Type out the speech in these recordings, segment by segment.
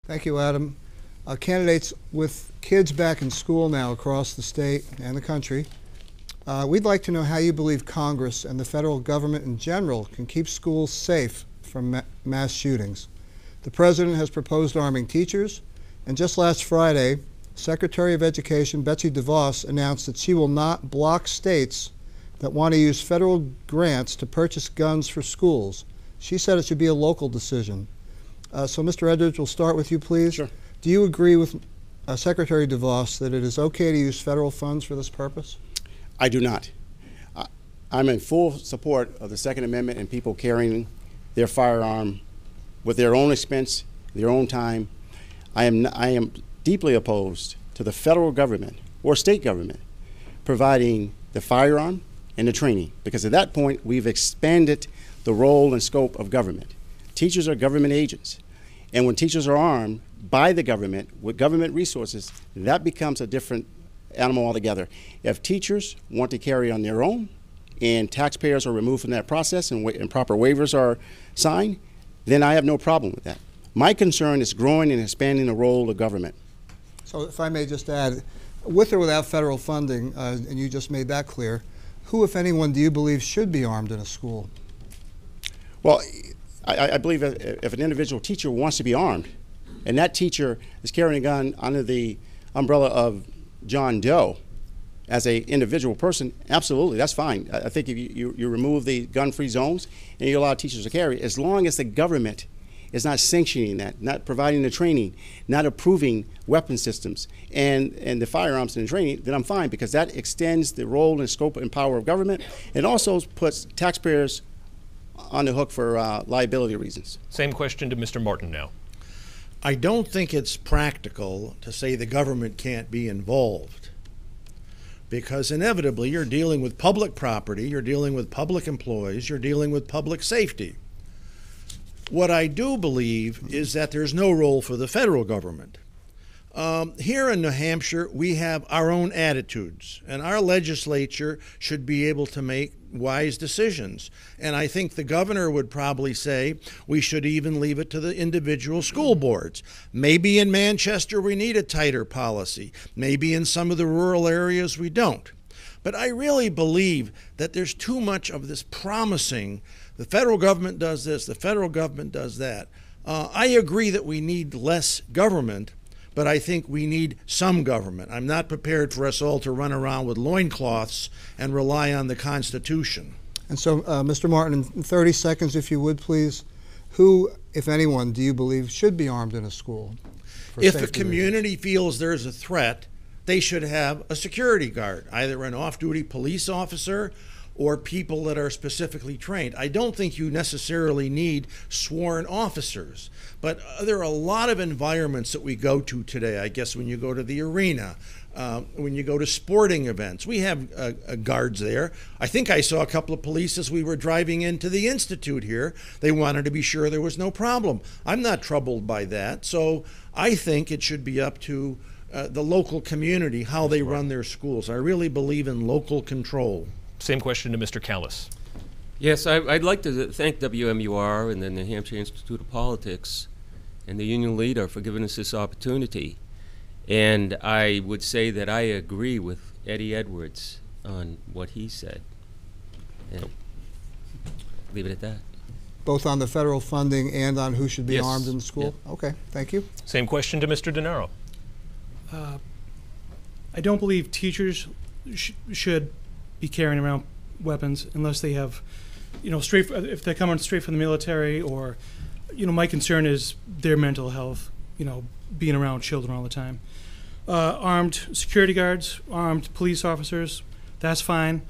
Thank you, Adam. Candidates, with kids back in school now across the state and the country, we'd like to know how you believe Congress and the federal government in general can keep schools safe from mass shootings. The President has proposed arming teachers, and just last Friday, Secretary of Education Betsy DeVos announced that she will not block states that want to use federal grants to purchase guns for schools. She said it should be a local decision. So Mr. Edwards, we'll start with you, please. Sure. Do you agree with Secretary DeVos that it is okay to use federal funds for this purpose? I do not. I'm in full support of the Second Amendment and people carrying their firearm with their own expense, their own time. I am deeply opposed to the federal government or state government providing the firearm and the training, because at that point we've expanded the role and scope of government. Teachers are government agents, and when teachers are armed by the government with government resources, that becomes a different animal altogether. If teachers want to carry on their own and taxpayers are removed from that process and proper waivers are signed, then I have no problem with that. My concern is growing and expanding the role of government. So if I may just add, with or without federal funding, and you just made that clear, who, if anyone, do you believe should be armed in a school? Well, I believe if an individual teacher wants to be armed, and that teacher is carrying a gun under the umbrella of John Doe as an individual person, absolutely, that's fine. I think if you remove the gun-free zones and you allow teachers to carry, as long as the government is not sanctioning that, not providing the training, not approving weapon systems and the firearms and the training, then I'm fine, because that extends the role and scope and power of government. It also puts taxpayers on the hook for liability reasons. Same question to Mr. Martin now. I don't think it's practical to say the government can't be involved, because inevitably you're dealing with public property, you're dealing with public employees, you're dealing with public safety. What I do believe is that there's no role for the federal government. Here in New Hampshire, we have our own attitudes, and our legislature should be able to make wise decisions. And I think the governor would probably say we should even leave it to the individual school boards. Maybe in Manchester we need a tighter policy. Maybe in some of the rural areas we don't. But I really believe that there's too much of this promising, the federal government does this, the federal government does that. I agree that we need less government, but I think we need some government. I'm not prepared for us all to run around with loincloths and rely on the Constitution. And so, Mr. Martin, in 30 seconds, if you would, please, who, if anyone, do you believe should be armed in a school? If a community feels there's a threat, they should have a security guard, either an off-duty police officer or people that are specifically trained. I don't think you necessarily need sworn officers, but there are a lot of environments that we go to today. I guess when you go to the arena, when you go to sporting events, we have guards there. I think I saw a couple of police as we were driving into the Institute here. They wanted to be sure there was no problem. I'm not troubled by that, so I think it should be up to the local community how they run their schools. I really believe in local control. Same question to Mr. Callis. Yes, I'd like to thank WMUR and the New Hampshire Institute of Politics and the union leader for giving us this opportunity. And I would say that I agree with Eddie Edwards on what he said. And leave it at that. Both on the federal funding and on who should be Yes. armed in school? Yeah. Okay, thank you. Same question to Mr. DeNaro. I don't believe teachers should be carrying around weapons unless they have, if they're coming straight from the military, or, my concern is their mental health, being around children all the time. Armed security guards, armed police officers, that's fine.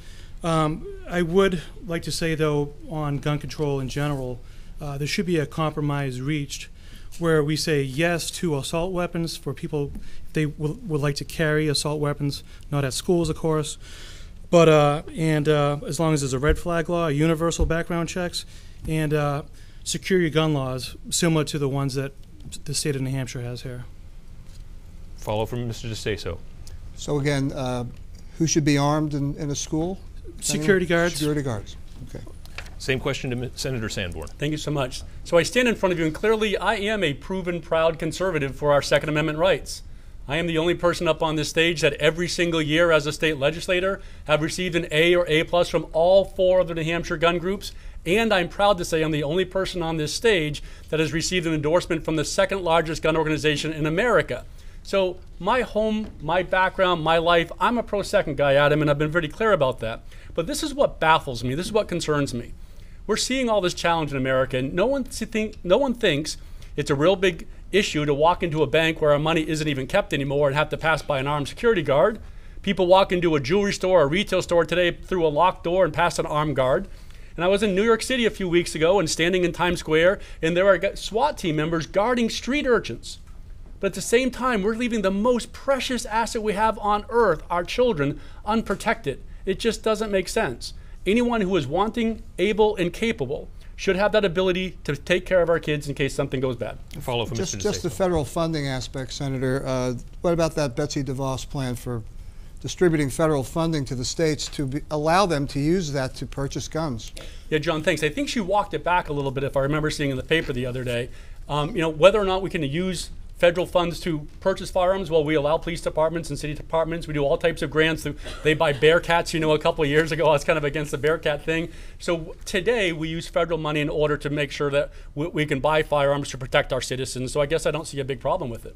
I would like to say, though, on gun control in general, there should be a compromise reached where we say yes to assault weapons for people if they would like to carry assault weapons, not at schools, of course. But as long as there's a red flag law, universal background checks, and secure your gun laws similar to the ones that the state of New Hampshire has here. Follow from Mr. DeStaso. So again, who should be armed in a school? Security guards. Security guards. Okay. Same question to Senator Sanborn. Thank you so much. So I stand in front of you, and clearly I am a proven proud conservative for our Second Amendment rights. I am the only person up on this stage that every single year as a state legislator have received an A or A+ from all 4 of the New Hampshire gun groups. And I'm proud to say I'm the only person on this stage that has received an endorsement from the 2nd largest gun organization in America. So my home, my background, my life, I'm a pro-second guy, Adam, and I've been very clear about that. But this is what baffles me. This is what concerns me. We're seeing all this challenge in America, and no one thinks it's a real big issue to walk into a bank where our money isn't even kept anymore and have to pass by an armed security guard. People walk into a jewelry store or a retail store today through a locked door and past an armed guard. And I was in New York City a few weeks ago and standing in Times Square, and there are SWAT team members guarding street urchins. But at the same time, we're leaving the most precious asset we have on earth, our children, unprotected. It just doesn't make sense. Anyone who is wanting, able, and capable should have that ability to take care of our kids in case something goes bad. Follow from Mr. Just the DeSaso. federal funding aspect, Senator. What about that Betsy DeVos plan for distributing federal funding to the states to allow them to use that to purchase guns? Yeah, John, thanks. I think she walked it back a little bit, if I remember seeing in the paper the other day. Whether or not we can use federal funds to purchase firearms, well, we allow police departments and city departments. We do all types of grants. They buy Bearcats, a couple of years ago. I was kind of against the Bearcat thing. So today we use federal money in order to make sure that we can buy firearms to protect our citizens. So I guess I don't see a big problem with it.